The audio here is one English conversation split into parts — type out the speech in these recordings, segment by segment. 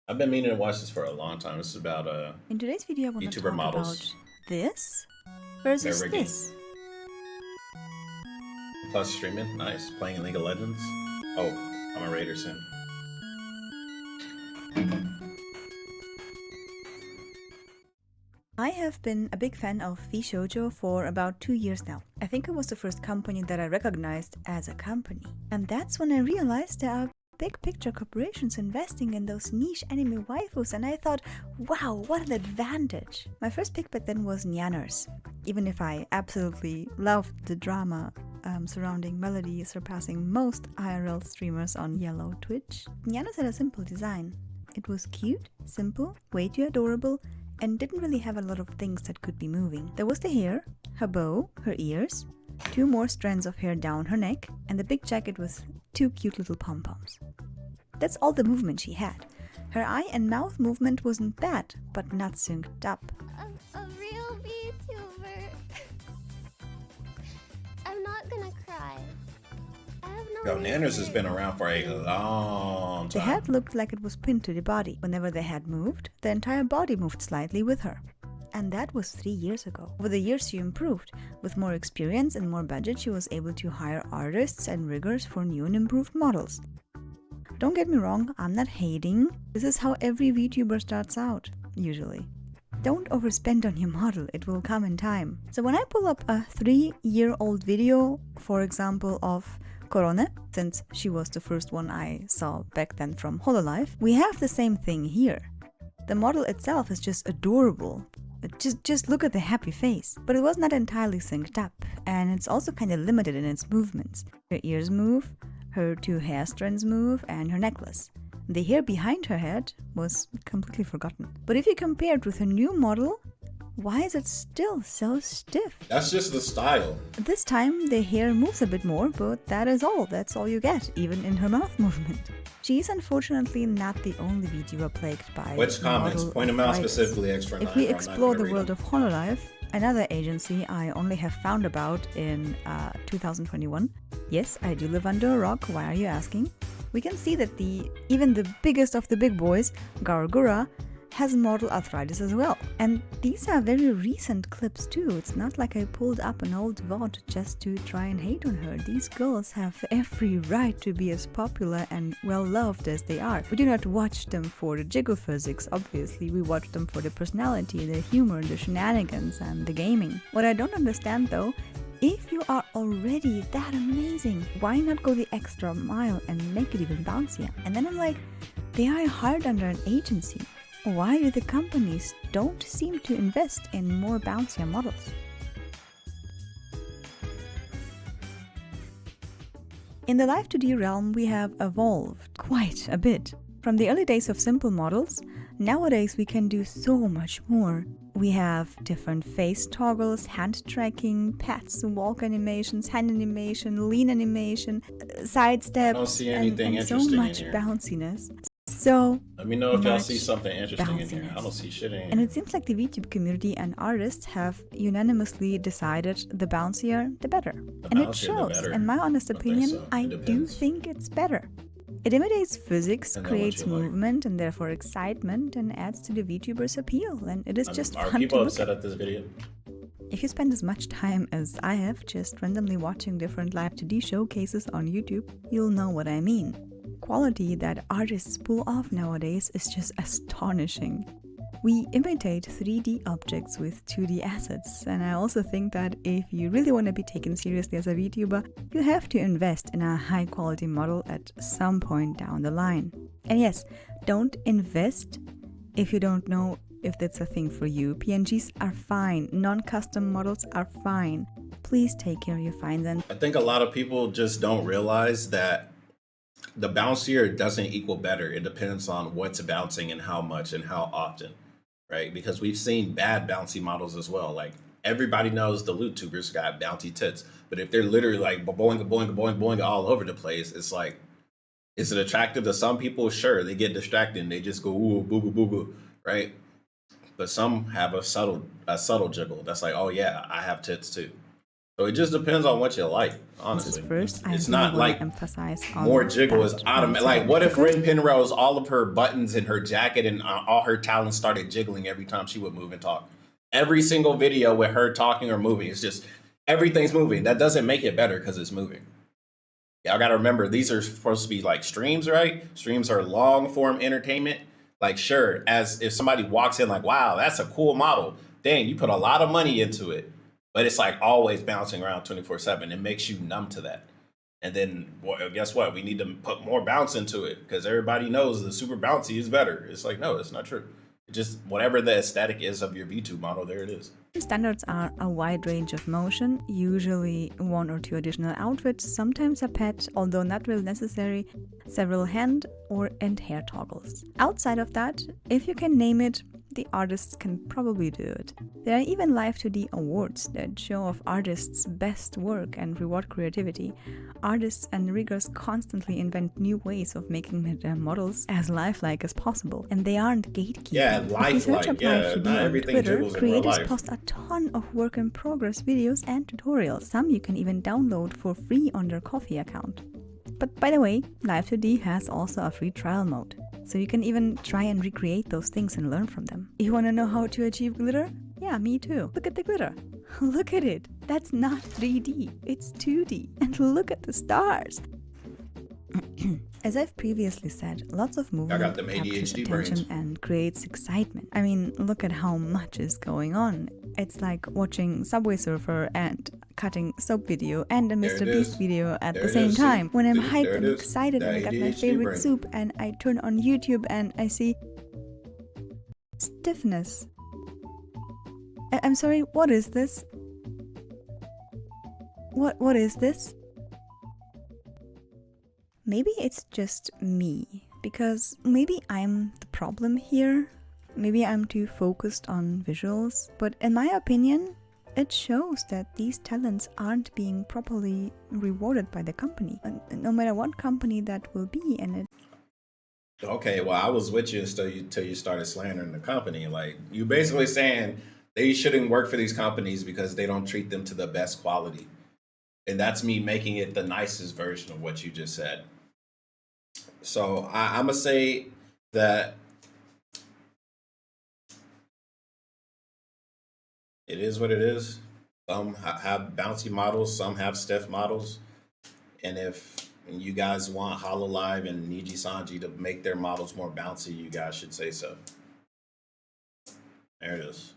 I've been meaning to watch this for a long time. This is about In today's video, I want to YouTuber talk about models, this their versus rigging, this. plus streaming. Nice, playing League of Legends. Oh, I'm a Raider sim. I have been a big fan of VShojo for about 2 years now. I think it was the first company that I recognized as a company. And that's when I realized there are big picture corporations investing in those niche anime waifus, and I thought, wow, what an advantage. My first pick back then was Nyanners, even if I absolutely loved the drama surrounding Melody surpassing most IRL streamers on Yellow Twitch. Nyanners had a simple design. It was cute, simple, way too adorable, and didn't really have a lot of things that could be moving. There was the hair, her bow, her ears, 2 more strands of hair down her neck, and the big jacket with 2 cute little pom-poms. That's all the movement she had. Her eye and mouth movement wasn't bad, but not synced up. I'm a real VTuber. I'm not gonna cry. I have no Yo, Nanners has been around for a long The time. head looked like it was pinned to the body. Whenever the head moved, the entire body moved slightly with her. And that was 3 years ago. Over the years she improved. With more experience and more budget, she was able to hire artists and riggers for new and improved models. Don't get me wrong, I'm not hating. This is how every VTuber starts out, usually. Don't overspend on your model, it will come in time. So when I pull up a 3-year-old video, for example, of Korone, since she was the first one I saw back then from Hololive, we have the same thing here. The model itself is just adorable. Just look at the happy face. But it was not entirely synced up, and it's also kind of limited in its movements. Her ears move, her 2 hair strands move, and her necklace. The hair behind her head was completely forgotten. But if you compare it with her new model, why is it still so stiff? That's just the style. This time the hair moves a bit more, but that is all. That's all you get, even in her mouth movement. She is unfortunately not the only VTuber plagued by Which comments? model Point them out arthritis. specifically, extra. If we explore the world of Hololive, another agency I only have found about in 2021. Yes, I do live under a rock, why are you asking? We can see that even the biggest of the big boys, Gargura, has model arthritis as well. And these are very recent clips too. It's not like I pulled up an old VOD just to try and hate on her. These girls have every right to be as popular and well loved as they are. We do not watch them for the jiggle physics, obviously. We watch them for the personality, the humor, the shenanigans, and the gaming. What I don't understand though, if you are already that amazing, why not go the extra mile and make it even bouncier? And then I'm like, they are hired under an agency. Why do the companies don't seem to invest in more bouncier models? In the Live 2D realm, we have evolved quite a bit. From the early days of simple models, nowadays we can do so much more. We have different face toggles, hand tracking, pets, walk animations, hand animation, lean animation, side steps, I don't see anything and so interesting in much here. bounciness. So Let me know if y'all see much something interesting in here. I bounciness. don't see shit in here. And it seems like the VTube community and artists have unanimously decided the bouncier, the better. The And it bouncier, the shows. better. In my honest I think opinion, so. I It do depends. think it's better. It imitates physics, Depends on what creates you like. movement, and therefore excitement, and adds to the VTuber's appeal. And it is just Are fun to people look upset at. at this video? If you spend as much time as I have just randomly watching different Live 2D showcases on YouTube, you'll know what I mean. Quality that artists pull off nowadays is just astonishing. We imitate 3D objects with 2D assets, and I also think that if you really want to be taken seriously as a VTuber, you have to invest in a high quality model at some point down the line. And yes, don't invest if you don't know if that's a thing for you. PNGs are fine, non-custom models are fine. Please take care you find them. I think a lot of people just don't realize that the bouncier doesn't equal better. It depends on what's bouncing and how much and how often, right? Because we've seen bad bouncy models as well. Like everybody knows the loot tubers got bouncy tits, but if they're literally like boing, boing, boing, boing all over the place, it's like, is it attractive to some people? Sure, they get distracted and they just go ooh boo boo boo boo, right? But some have a subtle jiggle that's like, oh yeah, I have tits too. So it just depends on what you like, This honestly. is first, I It's really not want like to emphasize on more jiggle is that automatic. bouncy Like, what if because Rin Penrose, all of her buttons in her jacket and all her talents started jiggling every time she would move and talk? Every single video with her talking or moving, it's just everything's moving. That doesn't make it better because it's moving. Y'all got to remember, these are supposed to be like streams, right? Streams are long form entertainment. Like, sure, as if somebody walks in like, wow, that's a cool model. Dang, you put a lot of money into it. But it's like always bouncing around 24/7. It makes you numb to that. And then, well, guess what? We need to put more bounce into it because everybody knows the super bouncy is better. It's like, no, it's not true. It just, whatever the aesthetic is of your VTube model, there it is. standards are a wide range of motion, usually 1 or 2 additional outfits, sometimes a pet, although not really necessary, several hand and hair toggles. Outside of that, if you can name it, the artists can probably do it. There are even live 2D awards that show off artists' best work and reward creativity. Artists and riggers constantly invent new ways of making their models as lifelike as possible, and they aren't gatekeeping. Yeah, If you search up lifelike. Yeah, live 2D not on everything Twitter, jiggles in real creators life. post a ton of work in progress videos and tutorials. Some you can even download for free on their Coffee account. But by the way, Live 2D has also a free trial mode, so you can even try and recreate those things and learn from them. You wanna know how to achieve glitter? Yeah, me too. Look at the glitter. Look at it. That's not 3D, it's 2D. And look at the stars. As I've previously said, lots of movement got them captures ADHD attention brains. and creates excitement. I mean, look at how much is going on. It's like watching Subway Surfer and cutting soap video and a There Mr. it Beast is. video at There the it same is. See? time. When I'm See? hyped There it and is. excited That and I got my ADHD favorite brain. soup and I turn on YouTube and I see Stiffness. I'm sorry, what is this? What is this? Maybe it's just me, because maybe I'm the problem here. Maybe I'm too focused on visuals, but in my opinion, it shows that these talents aren't being properly rewarded by the company, no matter what company that will be. And it Okay, well, I was with you till you started slandering the company. Like, you basically saying they shouldn't work for these companies because they don't treat them to the best quality. And that's me making it the nicest version of what you just said. So I'm gonna say that it is what it is. Some have bouncy models, some have stiff models, and if you guys want HoloLive and Niji Sanji to make their models more bouncy, you guys should say so. There it is.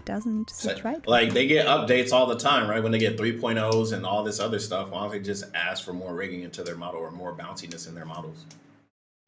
doesn't sit right. Like, they get updates all the time, right? When they get 3.0s and all this other stuff, why don't they just ask for more rigging into their model or more bounciness in their models?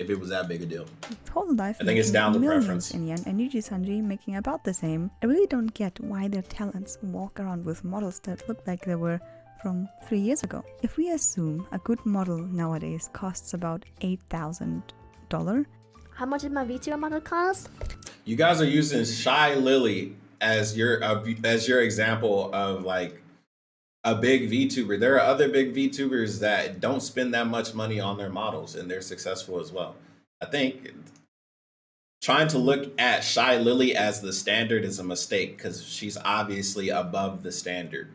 If it was that big a deal. Whole life I think it's down to millions preference. in yen and Yuji Sanji making about the same. I really don't get why their talents walk around with models that look like they were from 3 years ago. If we assume a good model nowadays costs about $8,000, How much did my VTuber model cost? You guys are using Shy Lily as your example of like a big VTuber. There are other big VTubers that don't spend that much money on their models and they're successful as well. I think trying to look at Shy Lily as the standard is a mistake because she's obviously above the standard.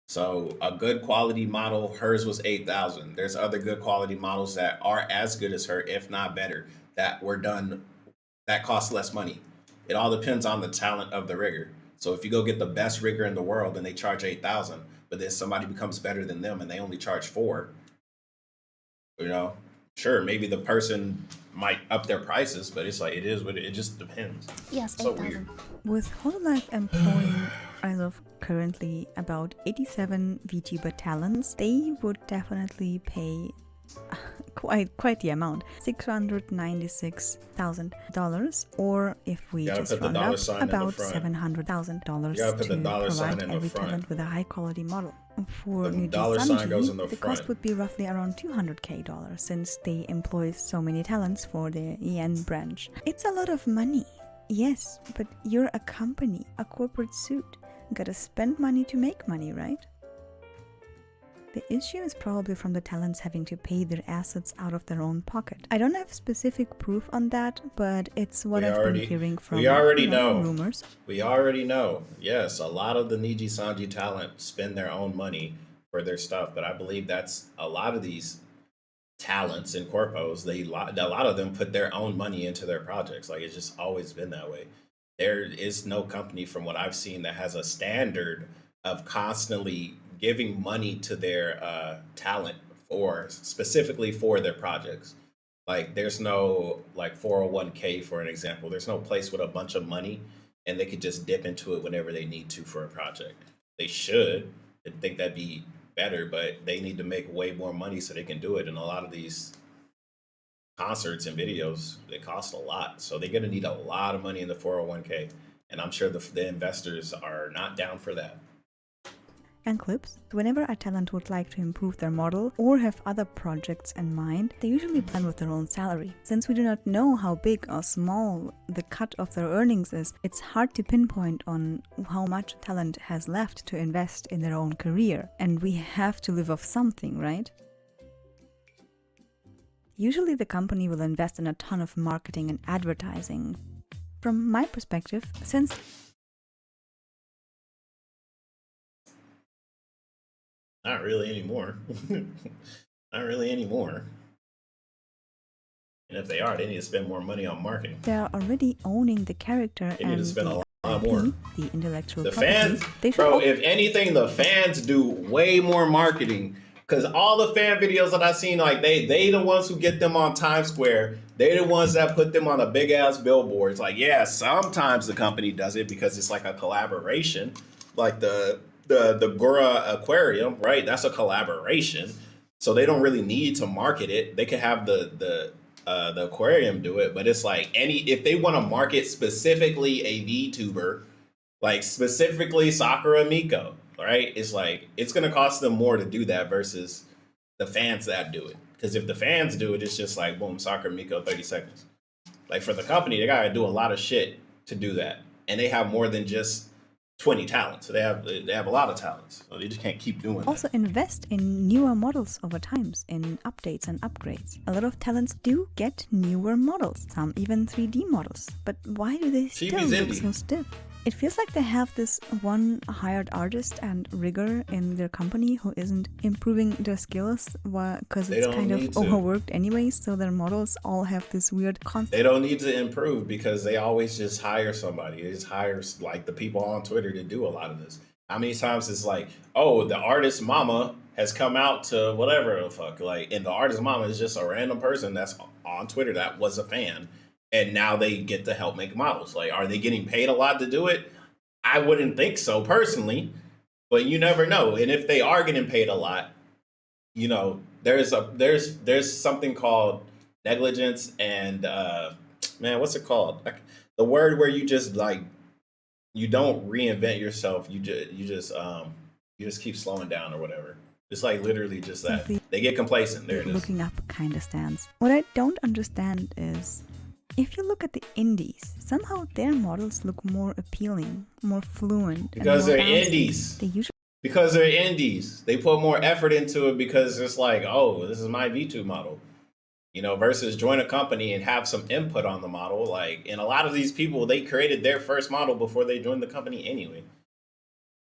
So a good quality model, hers was 8,000. There's other good quality models that are as good as her, if not better, that were done that cost less money. It all depends on the talent of the rigger. So if you go get the best rigger in the world and they charge 8,000, but then somebody becomes better than them and they only charge 4, you know, sure, maybe the person might up their prices, but it's like it is what it just depends. Yes, So 8,000. weird. with HoloLive employing, as of currently, about 87 VTuber talents, they would definitely pay quite the amount, $696,000, or if we Gotta just put the round dollar up, sign in the about front. $700,000 You gotta put the to dollar sign provide in the every front. talent with a high quality model. For The Niji dollar sign Sanji, goes in the the front. cost would be roughly around $200K since they employ so many talents for the yen branch. It's a lot of money, yes, but you're a company, a corporate suit. Gotta spend money to make money, right? The issue is probably from the talents having to pay their assets out of their own pocket. I don't have specific proof on that, but it's what I've been hearing from rumors. We already know. Yes, a lot of the Niji Sanji talent spend their own money for their stuff, but I believe that's a lot of these talents and corpos. A lot of them put their own money into their projects. Like, it's just always been that way. There is no company from what I've seen that has a standard of constantly giving money to their talent for specifically for their projects. Like, there's no like 401k, for an example. There's no place with a bunch of money and they could just dip into it whenever they need to for a project. They should. I think that'd be better, but they need to make way more money so they can do it. And a lot of these concerts and videos, they cost a lot, so they're going to need a lot of money in the 401k, and I'm sure the investors are not down for that. And clips. Whenever a talent would like to improve their model or have other projects in mind, they usually plan with their own salary. Since we do not know how big or small the cut of their earnings is, it's hard to pinpoint on how much talent has left to invest in their own career. And we have to live off something, right? Usually the company will invest in a ton of marketing and advertising. From my perspective, since Not really anymore. Not really anymore. And if they are, they need to spend more money on marketing. They're already owning the character They need and to spend the a lot IP, more. the intellectual The property. fans, They should bro, if anything, the fans do way more marketing. Because all the fan videos that I've seen, like they the ones who get them on Times Square. They're the ones that put them on a big ass billboard. It's like, yeah, sometimes the company does it because it's like a collaboration, like the Gura Aquarium, right? That's a collaboration, so they don't really need to market it. They could have the aquarium do it, but it's like if they want to market specifically a VTuber, like specifically Sakura Miko, right? It's like it's gonna cost them more to do that versus the fans that do it. Because if the fans do it, it's just like boom, Sakura Miko, 30 seconds. Like for the company, they gotta do a lot of shit to do that, and they have more than just 20 talents. So they have a lot of talents. So they just can't keep doing also that. invest in newer models over times, in updates and upgrades. A lot of talents do get newer models, some even 3D models. But why do they still look so stiff? It feels like they have this one hired artist and rigger in their company who isn't improving their skills because it's kind of overworked anyways, so their models all have this weird constant. They don't need to improve because they always just hire somebody. They just hire like the people on Twitter to do a lot of this. How many times it's like, oh, the artist mama has come out to whatever the fuck, like, and the artist mama is just a random person that's on Twitter that was a fan. And now they get to help make models. Like, are they getting paid a lot to do it? I wouldn't think so personally, but you never know. And if they are getting paid a lot, you know, there's something called negligence and man, what's it called? Like, the word where you just like you don't reinvent yourself. You just keep slowing down or whatever. It's like literally just that. They get complacent. There it is. Looking up kind of stands. What I don't understand is, if you look at the indies, somehow their models look more appealing, more fluent. Because and more they're bouncy. indies. They because they're indies. They put more effort into it because it's like, oh, this is my V2 model. You know, versus join a company and have some input on the model. Like, and a lot of these people, they created their first model before they joined the company anyway.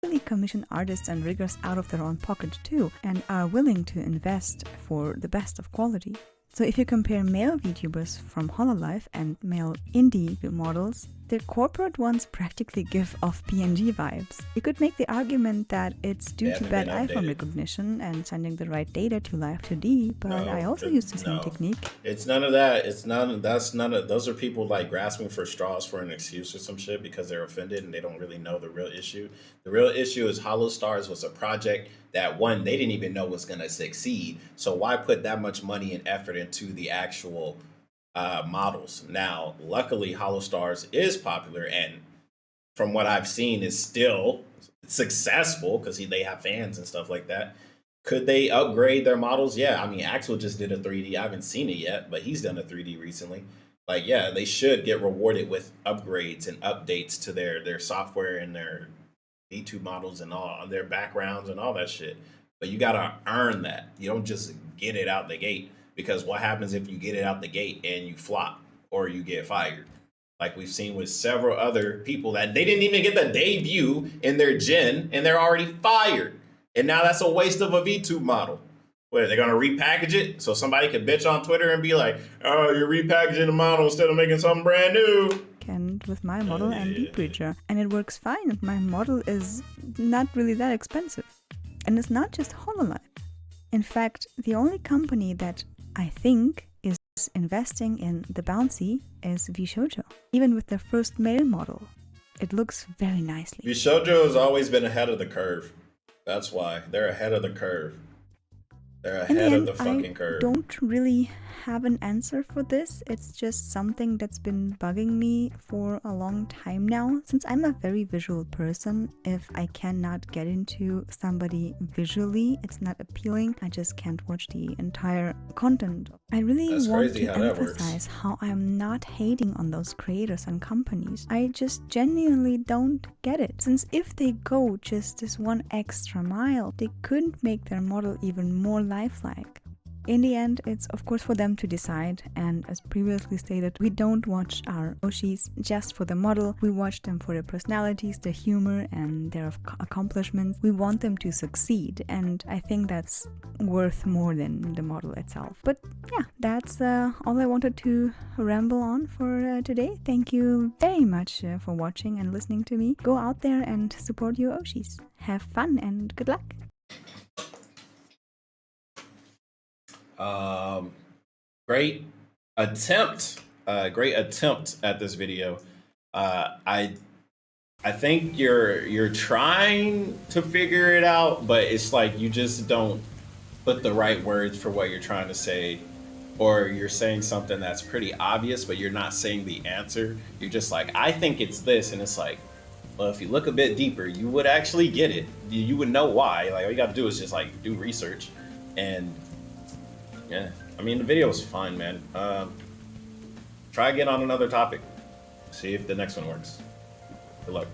They commission artists and riggers out of their own pocket too, and are willing to invest for the best of quality. So if you compare male VTubers from Hololive and male indie models, the corporate ones practically give off PNG vibes. You could make the argument that it's due to bad iPhone recognition and sending the right data to Live 2D, but I also use the same technique. It's none of that. Those are people like grasping for straws for an excuse or some shit because they're offended and they don't really know the real issue. The real issue is Hollow Stars was a project that one, they didn't even know was going to succeed. So why put that much money and effort into the actual models? Now, luckily, Hollow Stars is popular, and from what I've seen, is still successful because they have fans and stuff like that. Could they upgrade their models? Yeah, I mean, Axel just did a 3D. I haven't seen it yet, but he's done a 3D recently. Like, yeah, they should get rewarded with upgrades and updates to their software and their V2 models and all their backgrounds and all that shit. but you gotta earn that. You don't just get it out the gate, because what happens if you get it out the gate and you flop or you get fired? Like we've seen with several other people that they didn't even get the debut in their gen and they're already fired. And now that's a waste of a VTube model. What, are they gonna repackage it so somebody could bitch on Twitter and be like, oh, you're repackaging the model instead of making something brand new? And with my model and Deep Breacher, and it works fine. My model is not really that expensive. And it's not just HoloLive. In fact, the only company that I think is investing in the bouncy is Vshoujo. Even with their first male model, it looks very nicely. Vshoujo has always been ahead of the curve. That's why they're ahead of the curve. They're ahead of the fucking curve. I don't really have an answer for this. It's just something that's been bugging me for a long time now. Since I'm a very visual person, if I cannot get into somebody visually, it's not appealing. I just can't watch the entire content. I really want to emphasize how I'm not hating on those creators and companies. I just genuinely don't get it. Since if they go just this one extra mile, they couldn't make their model even more lifelike. In the end, it's of course for them to decide, and as previously stated, we don't watch our Oshis just for the model. We watch them for their personalities, their humor, and their accomplishments. We want them to succeed, and I think that's worth more than the model itself. But yeah, that's all I wanted to ramble on for today. Thank you very much for watching and listening to me. Go out there and support your Oshis. Have fun and good luck. Great attempt at this video. I think you're trying to figure it out, but it's like you just don't put the right words for what you're trying to say, or you're saying something that's pretty obvious, but you're not saying the answer. You're just like, I think it's this, and it's like, well, if you look a bit deeper, you would actually get it. You would know why. Like all you got to do is just like do research, and yeah, I mean, the video was fine, man. Try again on another topic. See if the next one works. Good luck.